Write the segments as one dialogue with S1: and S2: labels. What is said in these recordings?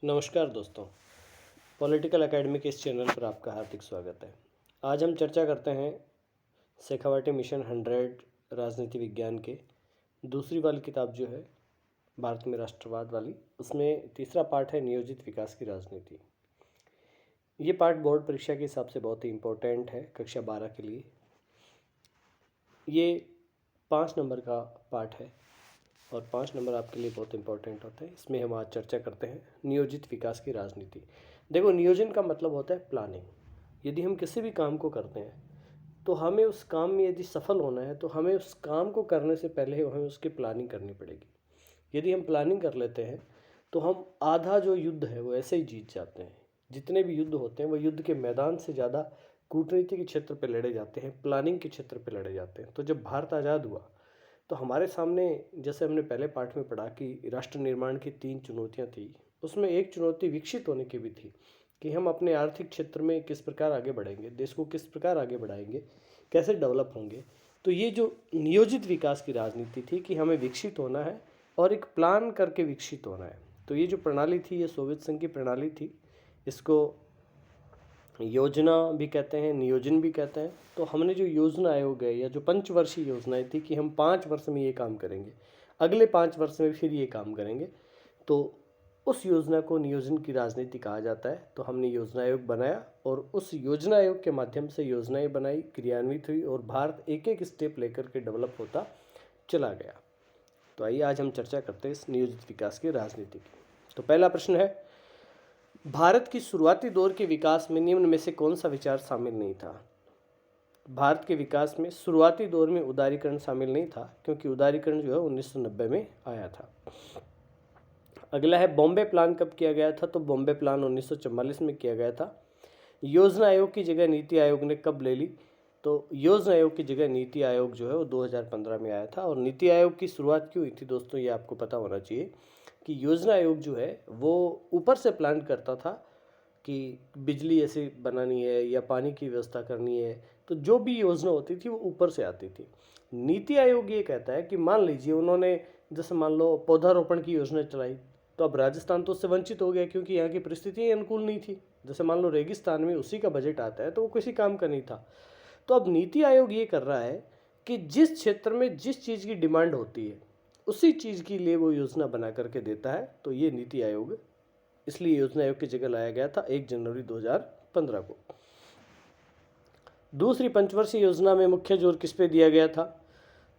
S1: नमस्कार दोस्तों, political academy के इस चैनल पर आपका हार्दिक स्वागत है। आज हम चर्चा करते हैं शेखावाटी मिशन 100 राजनीति विज्ञान के दूसरी वाली किताब जो है भारत में राष्ट्रवाद वाली, उसमें तीसरा पार्ट है नियोजित विकास की राजनीति। ये पार्ट बोर्ड परीक्षा के हिसाब से बहुत ही इम्पोर्टेंट है कक्षा 12 के लिए। ये 5 नंबर का पार्ट है और 5 नंबर आपके लिए बहुत इंपॉर्टेंट होते हैं। इसमें हम आज चर्चा करते हैं नियोजित विकास की राजनीति। देखो, नियोजन का मतलब होता है प्लानिंग। यदि हम किसी भी काम को करते हैं तो हमें उस काम में यदि सफल होना है तो हमें उस काम को करने से पहले हमें उसकी प्लानिंग करनी पड़ेगी। यदि हम प्लानिंग कर लेते हैं तो हम आधा जो युद्ध है वो ऐसे ही जीत जाते हैं। जितने भी युद्ध होते हैं वो युद्ध के मैदान से ज़्यादा कूटनीति के क्षेत्र पर लड़े जाते हैं, प्लानिंग के क्षेत्र पर लड़े जाते हैं। तो जब भारत आज़ाद हुआ तो हमारे सामने, जैसे हमने पहले पाठ में पढ़ा कि राष्ट्र निर्माण की 3 चुनौतियां थी, उसमें एक चुनौती विकसित होने की भी थी कि हम अपने आर्थिक क्षेत्र में किस प्रकार आगे बढ़ेंगे, देश को किस प्रकार आगे बढ़ाएंगे, कैसे डेवलप होंगे। तो ये जो नियोजित विकास की राजनीति थी कि हमें विकसित होना है और एक प्लान करके विकसित होना है। तो ये जो प्रणाली थी ये सोवियत संघ की प्रणाली थी। इसको योजना भी कहते हैं, नियोजन भी कहते हैं। तो हमने जो योजना आयोग है या जो पंचवर्षीय योजनाएं थी कि हम 5 वर्ष में ये काम करेंगे, अगले 5 वर्ष में फिर ये काम करेंगे, तो उस योजना को नियोजन की राजनीति कहा जाता है। तो हमने योजना आयोग बनाया और उस योजना आयोग के माध्यम से योजनाएं बनाई, क्रियान्वित हुई और भारत एक एक स्टेप लेकर के डेवलप होता चला गया। तो आइए आज हम चर्चा करते हैं इस नियोजित विकास की राजनीति की। तो पहला प्रश्न है, भारत की शुरुआती दौर के विकास में निम्न में से कौन सा विचार शामिल नहीं था? भारत के विकास में शुरुआती दौर में उदारीकरण शामिल नहीं था, क्योंकि उदारीकरण जो है 1990 में आया था। अगला है, बॉम्बे प्लान कब किया गया था? तो बॉम्बे प्लान 1944 में किया गया था। योजना आयोग की जगह नीति आयोग ने कब ले ली? तो योजना आयोग की जगह नीति आयोग जो है वो 2015 में आया था। और नीति आयोग की शुरुआत क्यों हुई थी दोस्तों, ये आपको पता होना चाहिए कि योजना आयोग जो है वो ऊपर से प्लान करता था कि बिजली ऐसे बनानी है या पानी की व्यवस्था करनी है, तो जो भी योजना होती थी वो ऊपर से आती थी। नीति आयोग ये कहता है कि मान लीजिए उन्होंने, जैसे मान लो पौधारोपण की योजना चलाई, तो अब राजस्थान तो उससे वंचित हो गया क्योंकि यहाँ की परिस्थितियाँ अनुकूल नहीं थी। जैसे मान लो रेगिस्तान में उसी का बजट आता है तो वो किसी काम का नहीं था। तो अब नीति आयोग ये कर रहा है कि जिस क्षेत्र में जिस चीज़ की डिमांड होती है उसी चीज़ के लिए वो योजना बना करके देता है। तो ये नीति आयोग, इसलिए योजना आयोग की जगह लाया गया था 1 जनवरी 2015 को। दूसरी पंचवर्षीय योजना में मुख्य जोर किस पे दिया गया था?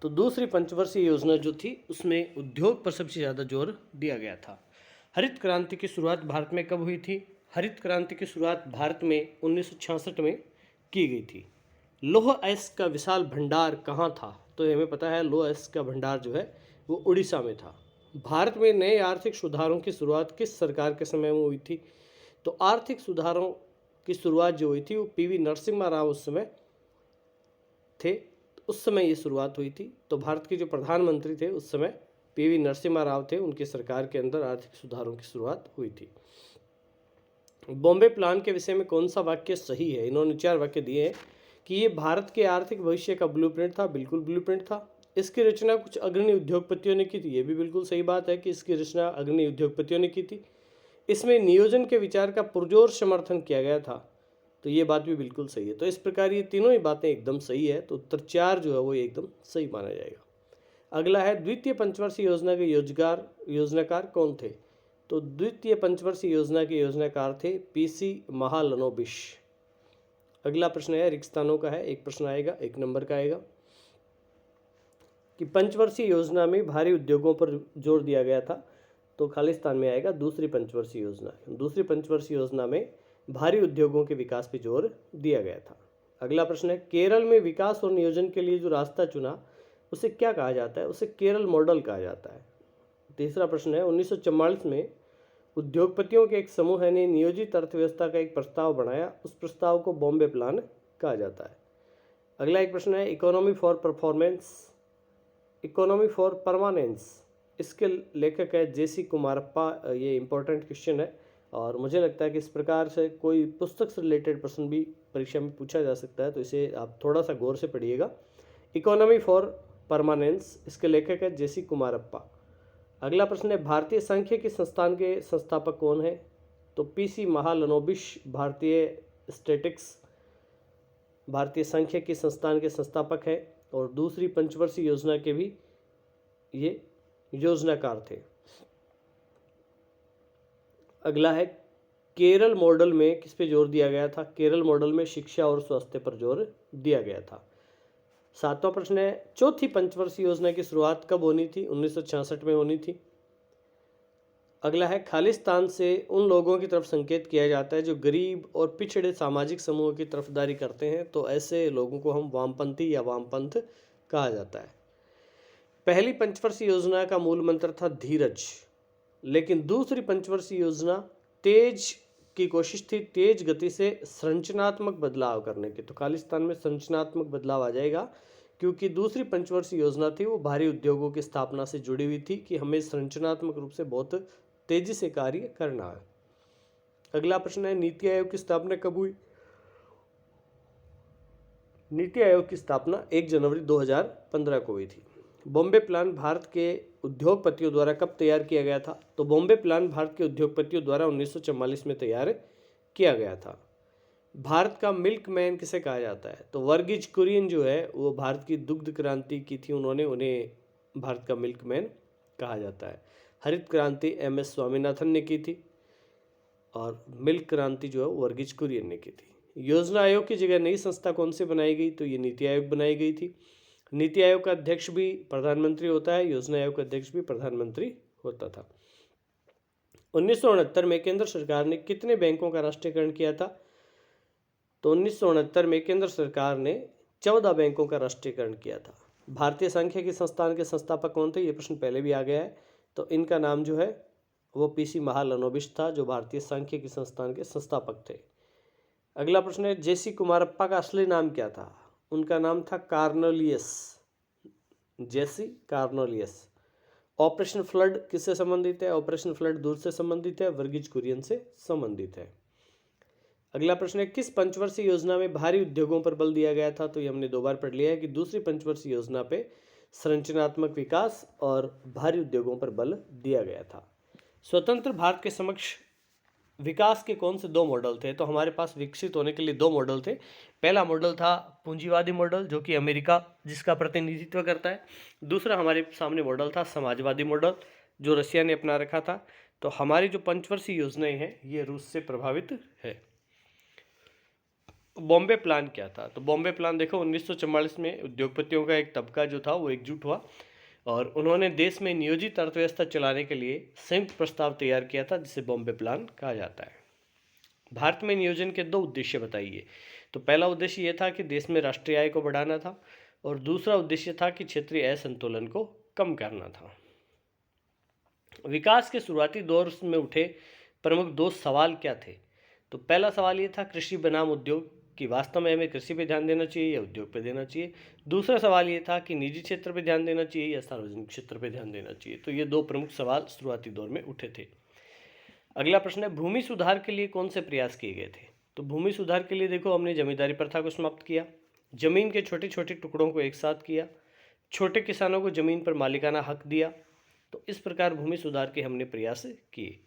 S1: तो दूसरी पंचवर्षीय योजना जो थी उसमें उद्योग पर सबसे ज़्यादा जोर दिया गया था। हरित क्रांति की शुरुआत भारत में कब हुई थी? हरित क्रांति की शुरुआत भारत में 1966 में की गई थी। लौह अयस्क का विशाल भंडार कहाँ था? तो हमें पता है लौह अयस्क का भंडार जो है वो उड़ीसा में था। भारत में नए आर्थिक सुधारों की शुरुआत किस सरकार के समय में हुई थी? तो आर्थिक सुधारों की शुरुआत जो हुई थी वो पीवी नरसिम्हा राव उस समय थे, उस समय ये शुरुआत हुई थी। तो भारत के जो प्रधानमंत्री थे उस समय पीवी नरसिम्हा राव थे, उनकी सरकार के अंदर आर्थिक सुधारों की शुरुआत हुई थी। बॉम्बे प्लान के विषय में कौन सा वाक्य सही है? इन्होंने 4 वाक्य दिए हैं कि ये भारत के आर्थिक भविष्य का ब्लूप्रिंट था। बिल्कुल ब्लूप्रिंट था। इसकी रचना कुछ अग्रणी उद्योगपतियों ने की थी। ये भी बिल्कुल सही बात है कि इसकी रचना अग्रणी उद्योगपतियों ने की थी। इसमें नियोजन के विचार का पुरजोर समर्थन किया गया था। तो ये बात भी बिल्कुल सही है। तो इस प्रकार ये तीनों ही बातें एकदम सही है। तो उत्तर 4 जो है वो एकदम सही माना जाएगा। अगला है, द्वितीय पंचवर्षीय योजना के योजनाकार कौन थे? तो द्वितीय पंचवर्षीय योजना के योजनाकार थे पीसी महालनोबिश। अगला प्रश्न है, रिक्त स्थानों का है, एक प्रश्न आएगा, 1 नंबर का आएगा कि पंचवर्षीय योजना में भारी उद्योगों पर जोर दिया गया था। तो खाली स्थान में आएगा दूसरी पंचवर्षीय योजना। दूसरी पंचवर्षीय योजना में भारी उद्योगों के विकास पर जोर दिया गया था। अगला प्रश्न है, केरल में विकास और नियोजन के लिए जो रास्ता चुना उसे क्या कहा जाता है? उसे केरल मॉडल कहा जाता है। तीसरा प्रश्न है, 1944 में उद्योगपतियों के एक समूह ने नियोजित अर्थव्यवस्था का एक प्रस्ताव बनाया, उस प्रस्ताव को बॉम्बे प्लान कहा जाता है। अगला एक प्रश्न है, economy for performance, economy for permanence, इसके लेखक है जेसी कुमारप्पा। ये इंपॉर्टेंट क्वेश्चन है और मुझे लगता है कि इस प्रकार से कोई पुस्तक से रिलेटेड प्रश्न भी परीक्षा में पूछा जा सकता है, तो इसे आप थोड़ा सा गौर से पढ़िएगा। इकोनॉमी फॉर परमानेंस, इसके लेखक है जेसी कुमारप्पा। अगला प्रश्न है, भारतीय सांख्यिकी संस्थान के संस्थापक कौन है? तो पीसी महालनोबिश भारतीय सांख्यिकी संस्थान के संस्थापक हैं और दूसरी पंचवर्षीय योजना के भी ये योजनाकार थे। अगला है केरल मॉडल में किस पे जोर दिया गया था? केरल मॉडल में शिक्षा और स्वास्थ्य पर जोर दिया गया था। 7वां प्रश्न है चौथी पंचवर्षीय योजना की शुरुआत कब होनी थी? 1966 में होनी थी। अगला है खालिस्तान से उन लोगों की तरफ संकेत किया जाता है जो गरीब और पिछड़े सामाजिक समूहों की तरफदारी करते हैं, तो ऐसे लोगों को हम वामपंथी या वामपंथ कहा जाता है। पहली पंचवर्षीय योजना का मूल मंत्र था धीरज, लेकिन दूसरी पंचवर्षीय योजना तेज की कोशिश थी, तेज गति से संरचनात्मक बदलाव करने की। तो खालिस्तान में संरचनात्मक बदलाव आ जाएगा, क्योंकि दूसरी पंचवर्षीय योजना थी वो भारी उद्योगों की स्थापना से जुड़ी हुई थी कि हमें संरचनात्मक रूप से बहुत तेजी से कार्य करना है। अगला प्रश्न है नीति आयोग की स्थापना कब हुई? नीति आयोग की स्थापना 1 जनवरी 2015 को हुई थी। बॉम्बे प्लान भारत के उद्योगपतियों द्वारा कब तैयार किया गया था? तो बॉम्बे प्लान भारत के उद्योगपतियों द्वारा 1944 में तैयार किया गया था। भारत का मिल्कमैन किसे कहा जाता है? तो वर्गीज कुरियन जो है वो भारत की दुग्ध क्रांति की थी, उन्हें भारत का मिल्कमैन कहा जाता है। हरित क्रांति MS स्वामीनाथन ने की थी और मिल्क क्रांति जो है वर्गीज कुरियन ने की थी। योजना आयोग की जगह नई संस्था कौन सी बनाई गई? तो ये नीति आयोग बनाई गई थी। नीति आयोग का अध्यक्ष भी प्रधानमंत्री होता है, योजना आयोग का अध्यक्ष भी प्रधानमंत्री होता था। 1969 में केंद्र सरकार ने कितने बैंकों का राष्ट्रीयकरण किया था? तो 1969 में केंद्र सरकार ने 14 बैंकों का राष्ट्रीयकरण किया था। भारतीय सांख्यिकी संस्थान के संस्थापक कौन थे? ये प्रश्न पहले भी आ गया है। तो इनका नाम जो है वो पीसी महालनोबिश था, जो भारतीय सांख्यिकी संस्थान के संस्थापक थे। अगला प्रश्न है JC कुमारप्पा का असली नाम क्या था? उनका नाम था Cornelius, JC Cornelius. Operation flood किससे संबंधित है? ऑपरेशन फ्लड दूर से संबंधित है, वर्गीज कुरियन से संबंधित है। अगला प्रश्न है किस पंचवर्षीय योजना में भारी उद्योगों पर बल दिया गया था? तो ये हमने 2 बार पढ़ लिया है कि दूसरी पंचवर्षीय योजना पे संरचनात्मक विकास और भारी उद्योगों पर बल दिया गया था। स्वतंत्र भारत के समक्ष विकास के कौन से 2 मॉडल थे? तो हमारे पास विकसित होने के लिए 2 मॉडल थे। पहला मॉडल था पूंजीवादी मॉडल, जो कि अमेरिका जिसका प्रतिनिधित्व करता है। दूसरा हमारे सामने मॉडल था समाजवादी मॉडल, जो रशिया ने अपना रखा था। तो हमारी जो पंचवर्षीय योजनाएं हैं ये रूस से प्रभावित है। बॉम्बे प्लान क्या था? तो बॉम्बे प्लान देखो 1944 में उद्योगपतियों का एक तबका जो था वो एकजुट हुआ और उन्होंने देश में नियोजित अर्थव्यवस्था चलाने के लिए संयुक्त प्रस्ताव तैयार किया था, जिसे बॉम्बे प्लान कहा जाता है। भारत में नियोजन के 2 उद्देश्य बताइए। तो पहला उद्देश्य यह था कि देश में राष्ट्रीय आय को बढ़ाना था और दूसरा उद्देश्य था कि क्षेत्रीय असंतुलन को कम करना था। विकास के शुरुआती दौर में उठे प्रमुख 2 सवाल क्या थे? तो पहला सवाल ये था कृषि बनाम उद्योग, कि वास्तव में हमें कृषि पे ध्यान देना चाहिए या उद्योग पे देना चाहिए। दूसरा सवाल ये था कि निजी क्षेत्र पे ध्यान देना चाहिए या सार्वजनिक क्षेत्र पे ध्यान देना चाहिए। तो ये 2 प्रमुख सवाल शुरुआती दौर में उठे थे। अगला प्रश्न है भूमि सुधार के लिए कौन से प्रयास किए गए थे? तो भूमि सुधार के लिए देखो हमने जमींदारी प्रथा को समाप्त किया, जमीन के छोटे छोटे टुकड़ों को एक साथ किया, छोटे किसानों को जमीन पर मालिकाना हक दिया। तो इस प्रकार भूमि सुधार के हमने प्रयास किए।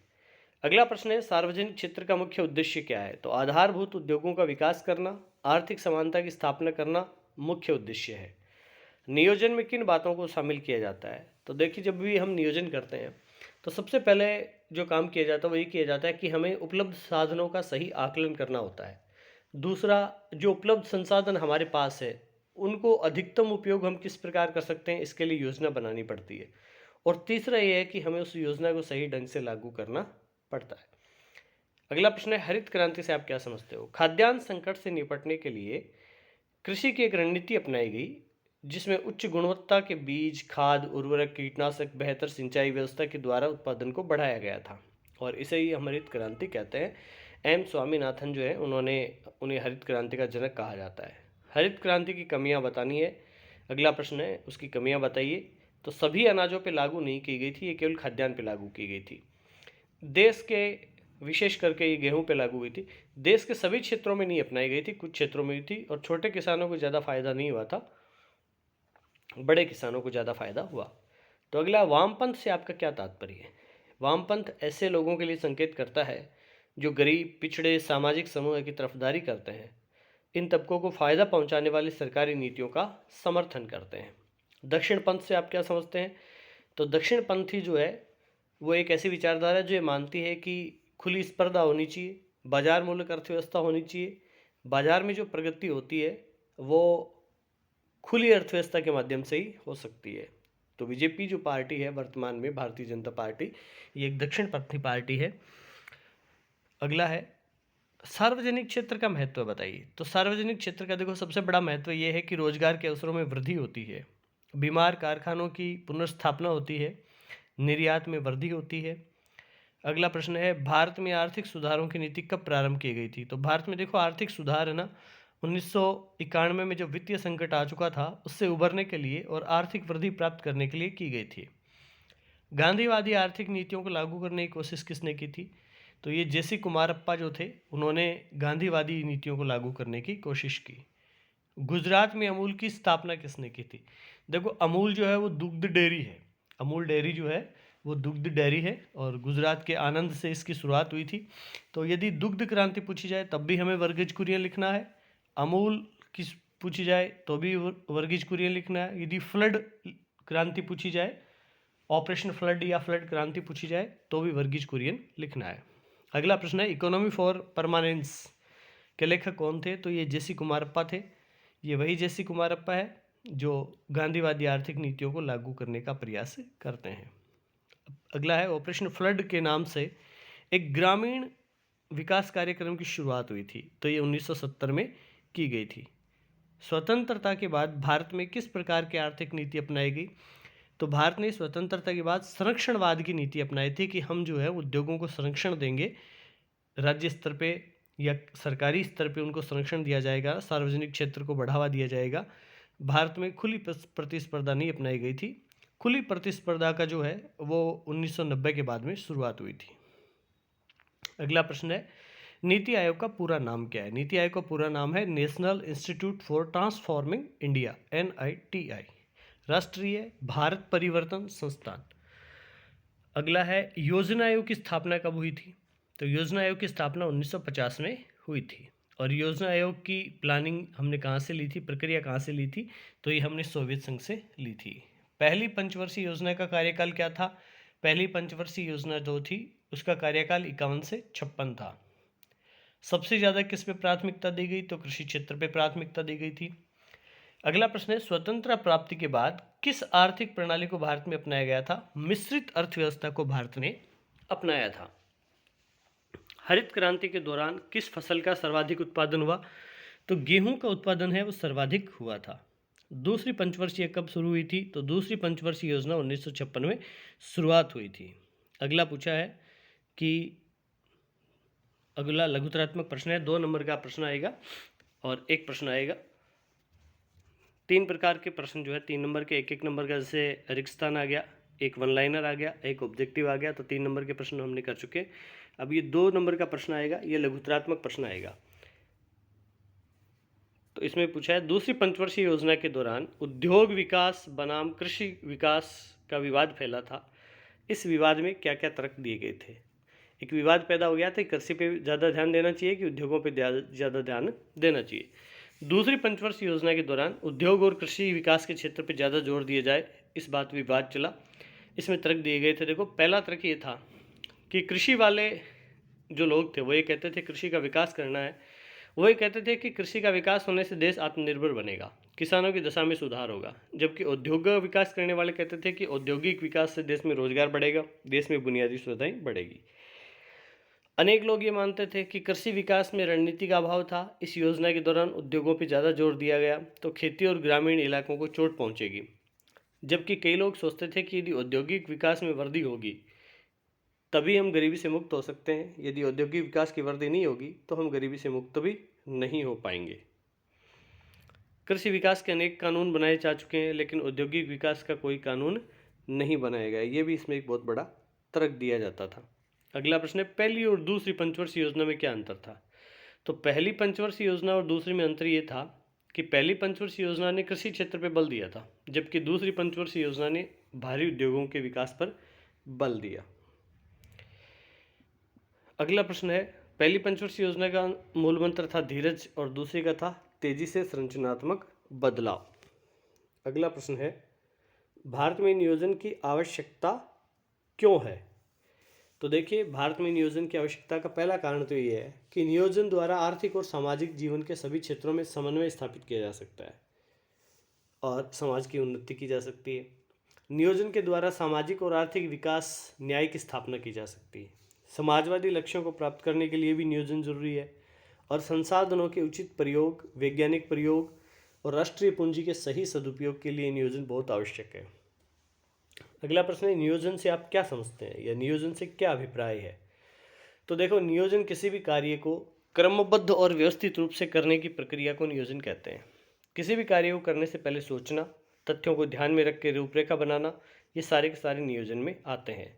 S1: अगला प्रश्न है सार्वजनिक क्षेत्र का मुख्य उद्देश्य क्या है? तो आधारभूत उद्योगों का विकास करना, आर्थिक समानता की स्थापना करना मुख्य उद्देश्य है। नियोजन में किन बातों को शामिल किया जाता है? तो देखिए जब भी हम नियोजन करते हैं तो सबसे पहले जो काम किया जाता है वही किया जाता है कि हमें उपलब्ध साधनों का सही आकलन करना होता है। दूसरा, जो उपलब्ध संसाधन हमारे पास है उनको अधिकतम उपयोग हम किस प्रकार कर सकते हैं, इसके लिए योजना बनानी पड़ती है। और तीसरा ये है कि हमें उस योजना को सही ढंग से लागू करना पड़ता है। अगला प्रश्न है हरित क्रांति से आप क्या समझते हो? खाद्यान्न संकट से निपटने के लिए कृषि की एक रणनीति अपनाई गई जिसमें उच्च गुणवत्ता के बीज, खाद, उर्वरक, कीटनाशक, बेहतर सिंचाई व्यवस्था के द्वारा उत्पादन को बढ़ाया गया था और इसे ही हम हरित क्रांति कहते हैं। M स्वामीनाथन जो है उन्हें हरित क्रांति का जनक कहा जाता है। हरित क्रांति की कमियां बतानी है। अगला प्रश्न है उसकी कमियां बताइए। तो सभी अनाजों पर लागू नहीं की गई थी, ये केवल खाद्यान्न पर लागू की गई थी। देश के विशेष करके ये गेहूं पे लागू हुई थी। देश के सभी क्षेत्रों में नहीं अपनाई गई थी, कुछ क्षेत्रों में थी और छोटे किसानों को ज़्यादा फायदा नहीं हुआ था, बड़े किसानों को ज़्यादा फायदा हुआ। तो अगला वामपंथ से आपका क्या तात्पर्य है? वामपंथ ऐसे लोगों के लिए संकेत करता है जो गरीब, पिछड़े, सामाजिक समूह की तरफदारी करते हैं। इन तबकों को फ़ायदा पहुंचाने वाली सरकारी नीतियों का समर्थन करते हैं। दक्षिणपंथ से आप क्या समझते हैं? तो दक्षिणपंथी जो है वो एक ऐसी विचारधारा है जो ये मानती है कि खुली स्पर्धा होनी चाहिए, बाजार मूलक अर्थव्यवस्था होनी चाहिए, बाजार में जो प्रगति होती है वो खुली अर्थव्यवस्था के माध्यम से ही हो सकती है। तो बीजेपी जो पार्टी है वर्तमान में, भारतीय जनता पार्टी, ये एक दक्षिणपंथी पार्टी है। अगला है सार्वजनिक क्षेत्र का महत्व बताइए। तो सार्वजनिक क्षेत्र का देखो सबसे बड़ा महत्व ये है कि रोजगार के अवसरों में वृद्धि होती है, बीमार कारखानों की पुनर्स्थापना होती है, निर्यात में वृद्धि होती है। अगला प्रश्न है भारत में आर्थिक सुधारों की नीति कब प्रारंभ की गई थी? तो भारत में देखो आर्थिक सुधार है ना 1991 में जब वित्तीय संकट आ चुका था उससे उबरने के लिए और आर्थिक वृद्धि प्राप्त करने के लिए की गई थी। गांधीवादी आर्थिक नीतियों को लागू करने की कोशिश किसने की थी? तो ये जेसी कुमारप्पा जो थे उन्होंने गांधीवादी नीतियों को लागू करने की कोशिश की। गुजरात में अमूल की स्थापना किसने की थी? देखो अमूल जो है वो दुग्ध डेयरी है, अमूल डेयरी जो है वो दुग्ध डेयरी है और गुजरात के आनंद से इसकी शुरुआत हुई थी। तो यदि दुग्ध क्रांति पूछी जाए तब भी हमें वर्गीज कुरियन लिखना है, अमूल की पूछी जाए तो भी वर्गीज कुरियन लिखना है, यदि फ्लड क्रांति पूछी जाए, ऑपरेशन फ्लड या फ्लड क्रांति पूछी जाए तो भी वर्गीज कुरियन लिखना है। अगला प्रश्न है इकोनॉमी फॉर परमानेंस के लेखक कौन थे? तो ये जेसी कुमारप्पा थे। ये वही जेसी कुमारप्पा है जो गांधीवादी आर्थिक नीतियों को लागू करने का प्रयास करते हैं। अगला है ऑपरेशन फ्लड के नाम से एक ग्रामीण विकास कार्यक्रम की शुरुआत हुई थी। तो ये 1970 में की गई थी। स्वतंत्रता के बाद भारत में किस प्रकार की आर्थिक नीति अपनाई गई? तो भारत ने स्वतंत्रता के बाद संरक्षणवाद की नीति अपनाई थी कि हम जो है उद्योगों को संरक्षण देंगे, राज्य स्तर पे या सरकारी स्तर पे उनको संरक्षण दिया जाएगा, सार्वजनिक क्षेत्र को बढ़ावा दिया जाएगा। भारत में खुली प्रतिस्पर्धा नहीं अपनाई गई थी। खुली प्रतिस्पर्धा का जो है वो 1990 के बाद में शुरुआत हुई थी। अगला प्रश्न है नीति आयोग का पूरा नाम क्या है? नीति आयोग का पूरा नाम है national institute for transforming India, NITI, राष्ट्रीय भारत परिवर्तन संस्थान। अगला है योजना आयोग की स्थापना कब हुई थी? तो योजना आयोग की स्थापना 1950 में हुई थी। और योजना आयोग की प्लानिंग हमने कहाँ से ली थी, प्रक्रिया कहाँ से ली थी? तो ये हमने सोवियत संघ से ली थी। पहली पंचवर्षीय योजना का कार्यकाल क्या था? पहली पंचवर्षीय योजना जो थी उसका कार्यकाल 51 से 56 था। सबसे ज़्यादा किस पे प्राथमिकता दी गई? तो कृषि क्षेत्र पे प्राथमिकता दी गई थी। अगला प्रश्न है स्वतंत्रता प्राप्ति के बाद किस आर्थिक प्रणाली को भारत में अपनाया गया था? मिश्रित अर्थव्यवस्था को भारत ने अपनाया था। हरित क्रांति के दौरान किस फसल का सर्वाधिक उत्पादन हुआ? तो गेहूं का उत्पादन है वो सर्वाधिक हुआ था। दूसरी पंचवर्षीय कब शुरू हुई थी? तो दूसरी पंचवर्षीय योजना 1956 में शुरुआत हुई थी। अगला पूछा है कि अगला लघुतरात्मक प्रश्न है, 2 नंबर का प्रश्न आएगा और एक प्रश्न आएगा। 3 प्रकार के प्रश्न जो है 3 नंबर के, एक नंबर का, जैसे रिक्तस्थान आ गया, एक वन लाइनर आ गया, एक ऑब्जेक्टिव आ गया। तो 3 नंबर के प्रश्न हमने कर चुके। अब ये 2 नंबर का प्रश्न आएगा, ये लघुतरात्मक प्रश्न आएगा। तो इसमें पूछा है दूसरी पंचवर्षीय योजना के दौरान उद्योग विकास बनाम कृषि विकास का विवाद फैला था। इस विवाद में क्या क्या तर्क दिए गए थे? एक विवाद पैदा हो गया था, कृषि पे ज़्यादा ध्यान देना चाहिए कि उद्योगों पे ज़्यादा ध्यान देना चाहिए। दूसरी पंचवर्षीय योजना के दौरान उद्योग और कृषि विकास के क्षेत्र पर ज़्यादा जोर दिया जाए, इस बात विवाद चला। इसमें तर्क दिए गए थे। देखो पहला तर्क ये था कि कृषि वाले जो लोग थे वो ये कहते थे कृषि का विकास करना है, वो ये कहते थे कि कृषि का विकास होने से देश आत्मनिर्भर बनेगा, किसानों की दशा में सुधार होगा। जबकि औद्योगिक विकास करने वाले कहते थे कि औद्योगिक विकास से देश में रोजगार बढ़ेगा, देश में बुनियादी सुविधाएं बढ़ेगी। अनेक लोग ये मानते थे कि कृषि विकास में रणनीति का अभाव था। इस योजना के दौरान उद्योगों पर ज़्यादा जोर दिया गया तो खेती और ग्रामीण इलाकों को चोट पहुँचेगी। जबकि कई लोग सोचते थे कि यदि औद्योगिक विकास में वृद्धि होगी तभी हम गरीबी से मुक्त हो सकते हैं, यदि औद्योगिक विकास की वृद्धि नहीं होगी तो हम गरीबी से मुक्त भी नहीं हो पाएंगे। कृषि विकास के अनेक कानून बनाए जा चुके हैं लेकिन औद्योगिक विकास का कोई कानून नहीं बनाया गया, ये भी इसमें एक बहुत बड़ा तर्क दिया जाता था। अगला प्रश्न है पहली और दूसरी पंचवर्षीय योजना में क्या अंतर था? तो पहली पंचवर्षीय योजना और दूसरी में अंतर ये था कि पहली पंचवर्षीय योजना ने कृषि क्षेत्र पर बल दिया था, जबकि दूसरी पंचवर्षीय योजना ने भारी उद्योगों के विकास पर बल दिया। अगला प्रश्न है पहली पंचवर्षीय योजना का मूल मंत्र था धीरज और दूसरी का था तेजी से संरचनात्मक बदलाव। अगला प्रश्न है, भारत में नियोजन की आवश्यकता क्यों है? तो देखिए, भारत में नियोजन की आवश्यकता का पहला कारण तो ये है कि नियोजन द्वारा आर्थिक और सामाजिक जीवन के सभी क्षेत्रों में समन्वय स्थापित किया जा सकता है और समाज की उन्नति की जा सकती है। नियोजन के द्वारा सामाजिक और आर्थिक विकास, न्याय की स्थापना की जा सकती है। समाजवादी लक्ष्यों को प्राप्त करने के लिए भी नियोजन जरूरी है और संसाधनों के उचित प्रयोग, वैज्ञानिक प्रयोग और राष्ट्रीय पूंजी के सही सदुपयोग के लिए नियोजन बहुत आवश्यक है। अगला प्रश्न है, नियोजन से आप क्या समझते हैं या नियोजन से क्या अभिप्राय है? तो देखो, नियोजन किसी भी कार्य को क्रमबद्ध और व्यवस्थित रूप से करने की प्रक्रिया को नियोजन कहते हैं। किसी भी कार्य को करने से पहले सोचना, तथ्यों को ध्यान में रख के रूपरेखा बनाना, ये सारे के सारे नियोजन में आते हैं।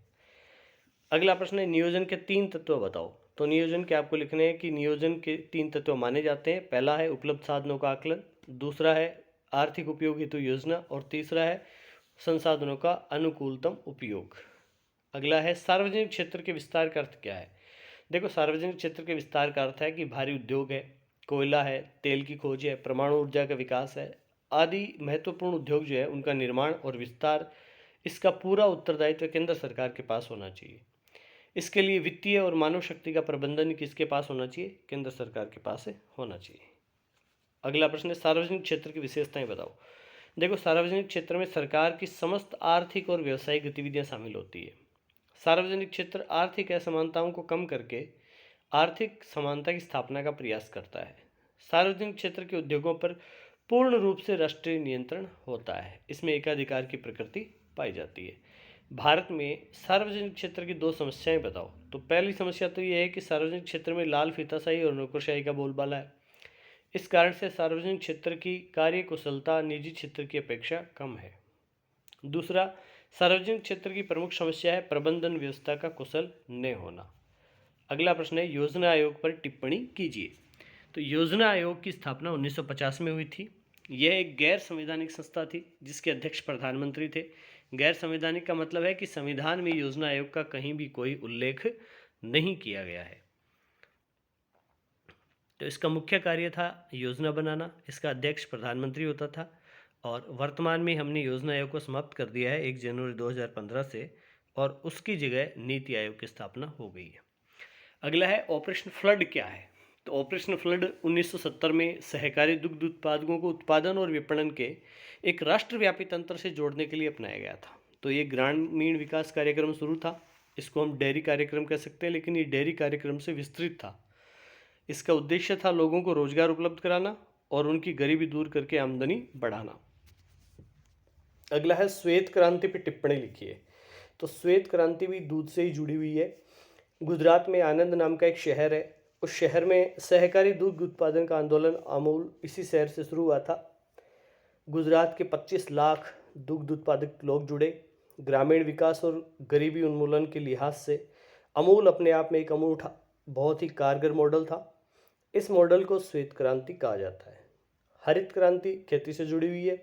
S1: अगला प्रश्न है, नियोजन के 3 तत्व बताओ। तो नियोजन के आपको लिखने हैं कि नियोजन के 3 तत्व माने जाते हैं। पहला है उपलब्ध साधनों का आकलन, दूसरा है आर्थिक उपयोग हेतु योजना और तीसरा है संसाधनों का अनुकूलतम उपयोग। अगला है, सार्वजनिक क्षेत्र के विस्तार का अर्थ क्या है? देखो, सार्वजनिक क्षेत्र के विस्तार का अर्थ है कि भारी उद्योग है, कोयला है, तेल की खोज है, परमाणु ऊर्जा का विकास है आदि महत्वपूर्ण उद्योग जो है उनका निर्माण और विस्तार, इसका पूरा उत्तरदायित्व केंद्र सरकार के पास होना चाहिए। इसके लिए वित्तीय और मानव शक्ति का प्रबंधन किसके पास होना चाहिए? केंद्र सरकार के पास होना चाहिए। अगला प्रश्न है, सार्वजनिक क्षेत्र की विशेषताएं बताओ। देखो, सार्वजनिक क्षेत्र में सरकार की समस्त आर्थिक और व्यावसायिक गतिविधियां शामिल होती है। सार्वजनिक क्षेत्र आर्थिक असमानताओं को कम करके आर्थिक समानता की स्थापना का प्रयास करता है। सार्वजनिक क्षेत्र के उद्योगों पर पूर्ण रूप से राष्ट्रीय नियंत्रण होता है। इसमें एकाधिकार की प्रकृति पाई जाती है। भारत में सार्वजनिक क्षेत्र की 2 समस्याएं बताओ। तो पहली समस्या तो ये है कि सार्वजनिक क्षेत्र में लाल फीताशाही और नौकरशाही का बोलबाला है। इस कारण से सार्वजनिक क्षेत्र की कार्य कुशलता निजी क्षेत्र की अपेक्षा कम है। दूसरा, सार्वजनिक क्षेत्र की प्रमुख समस्या है प्रबंधन व्यवस्था का कुशल न होना। अगला प्रश्न है, योजना आयोग पर टिप्पणी कीजिए। तो योजना आयोग की स्थापना 1950 में हुई थी। यह एक गैर संवैधानिक संस्था थी जिसके अध्यक्ष प्रधानमंत्री थे। गैर संवैधानिक का मतलब है कि संविधान में योजना आयोग का कहीं भी कोई उल्लेख नहीं किया गया है। तो इसका मुख्य कार्य था योजना बनाना। इसका अध्यक्ष प्रधानमंत्री होता था और वर्तमान में हमने योजना आयोग को समाप्त कर दिया है 1 जनवरी 2015 से और उसकी जगह नीति आयोग की स्थापना हो गई है। अगला है, ऑपरेशन फ्लड क्या है? तो ऑपरेशन फ्लड 1970 में सहकारी दुग्ध उत्पादकों को उत्पादन और विपणन के एक राष्ट्रव्यापी तंत्र से जोड़ने के लिए अपनाया गया था। तो ये ग्रामीण विकास कार्यक्रम शुरू था। इसको हम डेयरी कार्यक्रम कह सकते हैं, लेकिन ये डेयरी कार्यक्रम से विस्तृत था। इसका उद्देश्य था लोगों को रोजगार उपलब्ध कराना और उनकी गरीबी दूर करके आमदनी बढ़ाना। अगला है, श्वेत क्रांति पर टिप्पणी लिखिए। तो श्वेत क्रांति भी दूध से ही जुड़ी हुई है। गुजरात में आनंद नाम का एक शहर है। उस शहर में सहकारी दूध उत्पादन का आंदोलन अमूल इसी शहर से शुरू हुआ था। गुजरात के 25 लाख दुग्ध उत्पादक लोग जुड़े। ग्रामीण विकास और गरीबी उन्मूलन के लिहाज से अमूल अपने आप में एक अनूठा, बहुत ही कारगर मॉडल था। इस मॉडल को श्वेत क्रांति कहा जाता है। हरित क्रांति खेती से जुड़ी हुई है।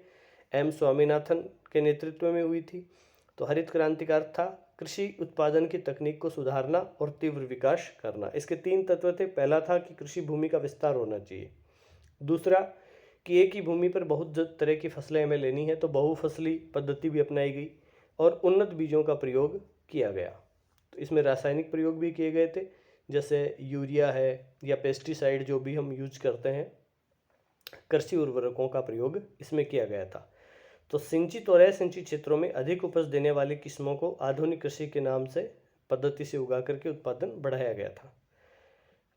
S1: एम स्वामीनाथन के नेतृत्व में हुई थी। तो हरित क्रांति का अर्थ था कृषि उत्पादन की तकनीक को सुधारना और तीव्र विकास करना। इसके 3 तत्व थे। पहला था कि कृषि भूमि का विस्तार होना चाहिए। दूसरा, कि एक ही भूमि पर बहुत तरह की फसलें हमें लेनी है, तो बहुफसली पद्धति भी अपनाई गई और उन्नत बीजों का प्रयोग किया गया। तो इसमें रासायनिक प्रयोग भी किए गए थे, जैसे यूरिया है या पेस्टिसाइड जो भी हम यूज करते हैं, कृषि उर्वरकों का प्रयोग इसमें किया गया था। तो सिंचित और असिंचित क्षेत्रों में अधिक उपज देने वाली किस्मों को आधुनिक कृषि के नाम से पद्धति से उगा करके उत्पादन बढ़ाया गया था।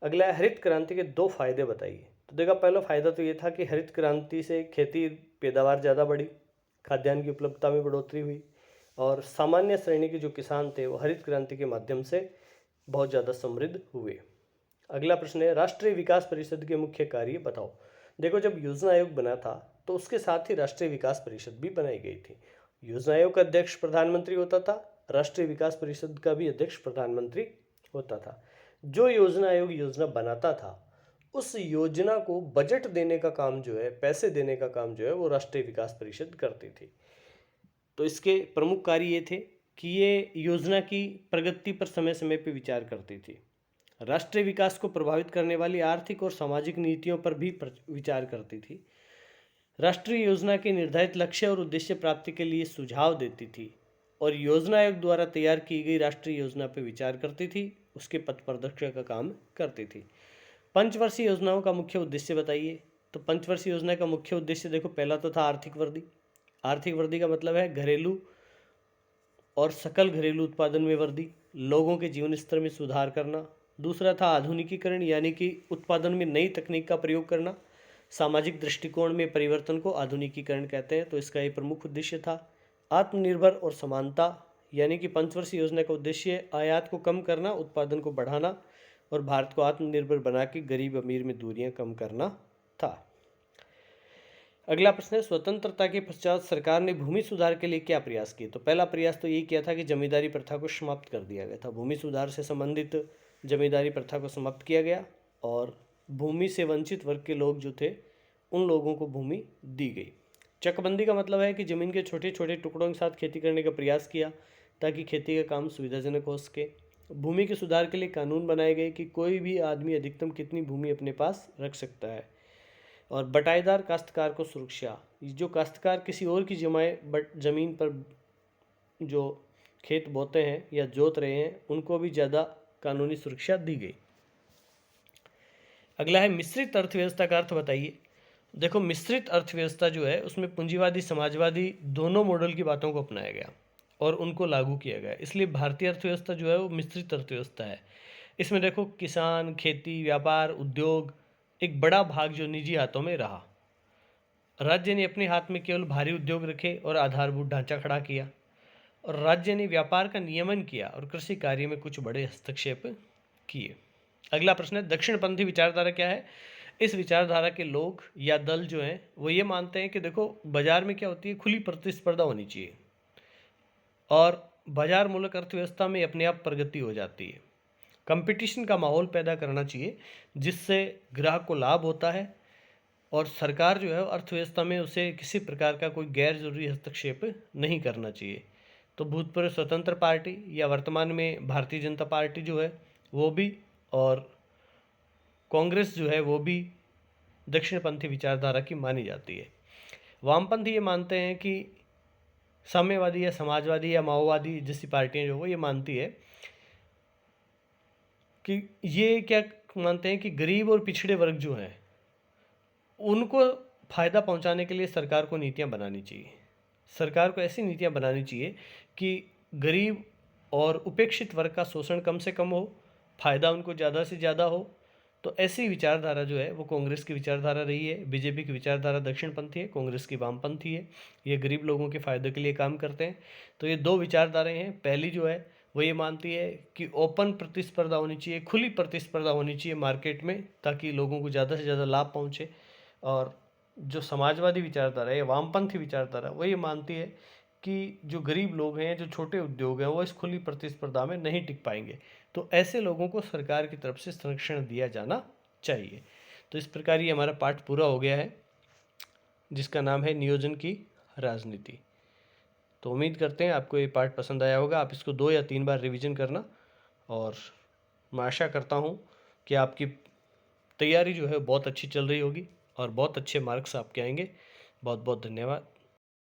S1: अगला है, हरित क्रांति के 2 फायदे बताइए। तो देखा, पहला फायदा तो ये था कि हरित क्रांति से खेती पैदावार ज़्यादा बढ़ी, खाद्यान्न की उपलब्धता में बढ़ोतरी हुई और सामान्य श्रेणी के जो किसान थे वो हरित क्रांति के माध्यम से बहुत ज़्यादा समृद्ध हुए। अगला प्रश्न है, राष्ट्रीय विकास परिषद के मुख्य कार्य बताओ। देखो, जब योजना आयोग बना था तो उसके साथ ही राष्ट्रीय विकास परिषद भी बनाई गई थी। योजना आयोग का अध्यक्ष प्रधानमंत्री होता था, राष्ट्रीय विकास परिषद का भी अध्यक्ष प्रधानमंत्री होता था। जो योजना आयोग योजना बनाता था, उस योजना को बजट देने का काम जो है, पैसे देने का काम जो है, वो राष्ट्रीय विकास परिषद करती थी। तो इसके प्रमुख कार्य ये थे कि ये योजना की प्रगति पर समय समय पर विचार करती थी। राष्ट्रीय विकास को प्रभावित करने वाली आर्थिक और सामाजिक नीतियों पर भी विचार करती थी, राष्ट्रीय योजना के निर्धारित लक्ष्य और उद्देश्य प्राप्ति के लिए सुझाव देती थी और योजना आयोग द्वारा तैयार की गई राष्ट्रीय योजना पर विचार करती थी, उसके पथ प्रदर्शक का काम करती थी। पंचवर्षीय योजनाओं का मुख्य उद्देश्य बताइए। तो पंचवर्षीय योजना का मुख्य उद्देश्य देखो, पहला तो था आर्थिक वृद्धि। आर्थिक वृद्धि का मतलब है घरेलू और सकल घरेलू उत्पादन में वृद्धि, लोगों के जीवन स्तर में सुधार करना। दूसरा था आधुनिकीकरण, यानी कि उत्पादन में नई तकनीक का प्रयोग करना। सामाजिक दृष्टिकोण में परिवर्तन को आधुनिकीकरण कहते हैं, तो इसका ये प्रमुख उद्देश्य था। आत्मनिर्भर और समानता, यानी कि पंचवर्षीय योजना का उद्देश्य आयात को कम करना, उत्पादन को बढ़ाना और भारत को आत्मनिर्भर बना के गरीब अमीर में दूरियां कम करना था। अगला प्रश्न है, स्वतंत्रता के पश्चात सरकार ने भूमि सुधार के लिए क्या प्रयास किए। तो पहला प्रयास तो यही किया था कि जमींदारी प्रथा को समाप्त कर दिया गया था। भूमि सुधार से संबंधित जमींदारी प्रथा को समाप्त किया गया और भूमि से वंचित वर्ग के लोग जो थे उन लोगों को भूमि दी गई। चकबंदी का मतलब है कि ज़मीन के छोटे छोटे टुकड़ों के साथ खेती करने का प्रयास किया ताकि खेती का काम सुविधाजनक हो सके। भूमि के सुधार के लिए कानून बनाए गए कि कोई भी आदमी अधिकतम कितनी भूमि अपने पास रख सकता है। और बटाईदार काश्तकार को सुरक्षा, जो काश्तकार किसी और की ज़मीन पर जो खेत बोते हैं या जोत रहे हैं उनको भी ज़्यादा कानूनी सुरक्षा दी गई। अगला है मिश्रित अर्थव्यवस्था का अर्थ बताइए। देखो, मिश्रित अर्थव्यवस्था जो है उसमें पूंजीवादी समाजवादी दोनों मॉडल की बातों को अपनाया गया और उनको लागू किया गया, इसलिए भारतीय अर्थव्यवस्था जो है वो मिश्रित अर्थव्यवस्था है। इसमें देखो, किसान, खेती, व्यापार, उद्योग, एक बड़ा भाग जो निजी हाथों में रहा। राज्य ने अपने हाथ में केवल भारी उद्योग रखे और आधारभूत ढांचा खड़ा किया, और राज्य ने व्यापार का नियमन किया और कृषि कार्य में कुछ बड़े हस्तक्षेप किए। अगला प्रश्न है, दक्षिणपंथी विचारधारा क्या है। इस विचारधारा के लोग या दल जो हैं वो ये मानते हैं कि देखो, बाजार में क्या होती है, खुली प्रतिस्पर्धा होनी चाहिए और बाजार मूलक अर्थव्यवस्था में अपने आप प्रगति हो जाती है। कंपटीशन का माहौल पैदा करना चाहिए जिससे ग्राहक को लाभ होता है और सरकार जो है अर्थव्यवस्था में उसे किसी प्रकार का कोई गैर जरूरी हस्तक्षेप नहीं करना चाहिए। तो भूतपूर्व स्वतंत्र पार्टी या वर्तमान में भारतीय जनता पार्टी जो है वो भी और कांग्रेस जो है वो भी दक्षिणपंथी विचारधारा की मानी जाती है। वामपंथी ये मानते हैं कि साम्यवादी या समाजवादी या माओवादी जैसी पार्टियां जो वो ये मानती है कि ये क्या मानते हैं कि गरीब और पिछड़े वर्ग जो हैं उनको फ़ायदा पहुंचाने के लिए सरकार को नीतियां बनानी चाहिए। सरकार को ऐसी नीतियां बनानी चाहिए कि गरीब और उपेक्षित वर्ग का शोषण कम से कम हो, फ़ायदा उनको ज़्यादा से ज़्यादा हो। तो ऐसी विचारधारा जो है वो कांग्रेस की विचारधारा रही है। बीजेपी की विचारधारा दक्षिणपंथी है, कांग्रेस की वामपंथी है। ये गरीब लोगों के फ़ायदे के लिए काम करते हैं। तो ये दो विचारधाराएँ हैं। पहली जो है वो ये मानती है कि ओपन प्रतिस्पर्धा होनी चाहिए, खुली प्रतिस्पर्धा होनी चाहिए मार्केट में, ताकि लोगों को ज़्यादा से ज़्यादा लाभ पहुँचे। और जो समाजवादी विचारधारा है, वामपंथी विचारधारा, वो ये मानती है कि जो गरीब लोग हैं, जो छोटे उद्योग हैं, वो इस खुली प्रतिस्पर्धा में नहीं टिक पाएंगे। तो ऐसे लोगों को सरकार की तरफ से संरक्षण दिया जाना चाहिए। तो इस प्रकार ये हमारा पाठ पूरा हो गया है जिसका नाम है नियोजन की राजनीति। तो उम्मीद करते हैं आपको ये पाठ पसंद आया होगा। आप इसको 2 या 3 बार रिवीजन करना और मैं आशा करता हूँ कि आपकी तैयारी जो है बहुत अच्छी चल रही होगी और बहुत अच्छे मार्क्स आपके आएंगे। बहुत बहुत धन्यवाद।